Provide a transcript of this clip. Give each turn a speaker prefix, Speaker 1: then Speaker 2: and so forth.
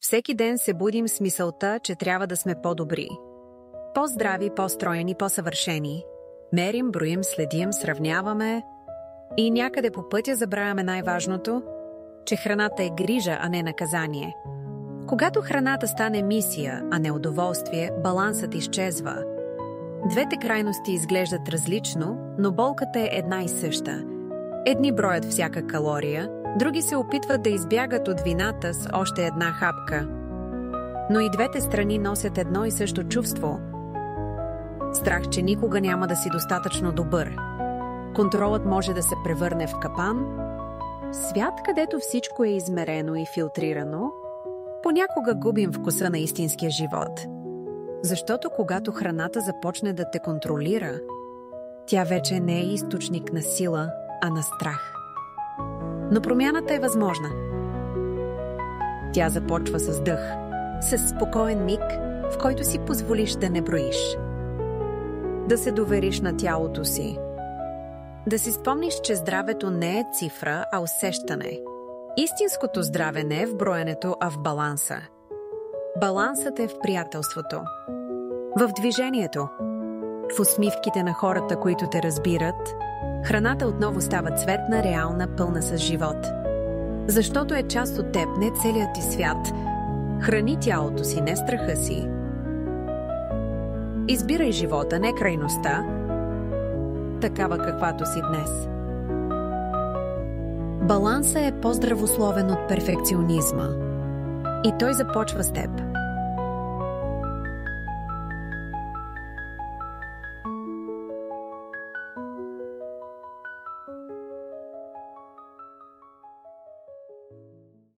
Speaker 1: Всеки ден се будим с мисълта, че трябва да сме по-добри. По-здрави, по-стройни, по-съвършени. Мерим, броим, следим, сравняваме и някъде по пътя забравяме най-важното, че храната е грижа, а не наказание. Когато храната стане мисия, а не удоволствие, балансът изчезва. Двете крайности изглеждат различно, но болката е една и съща. Едни броят всяка калория, други се опитват да избягат от вината с още една хапка. Но и двете страни носят едно и също чувство. Страх, че никога няма да си достатъчно добър. Контролът може да се превърне в капан. Свят, където всичко е измерено и филтрирано, понякога губим вкуса на истинския живот. Защото когато храната започне да те контролира, тя вече не е източник на сила, а на страх. Но промяната е възможна. Тя започва с дъх, с спокоен миг, в който си позволиш да не броиш. Да се довериш на тялото си. Да си спомниш, че здравето не е цифра, а усещане. Истинското здраве не е в броенето, а в баланса. Балансът е в приятелството, в движението, в усмивките на хората, които те разбират. Храната отново става цветна, реална, пълна с живот. Защото е част от теб, не целият ти свят. Храни тялото си, не страха си. Избирай живота, не крайността, такава каквато си днес. Балансът е по-здравословен от перфекционизма. И той започва с теб.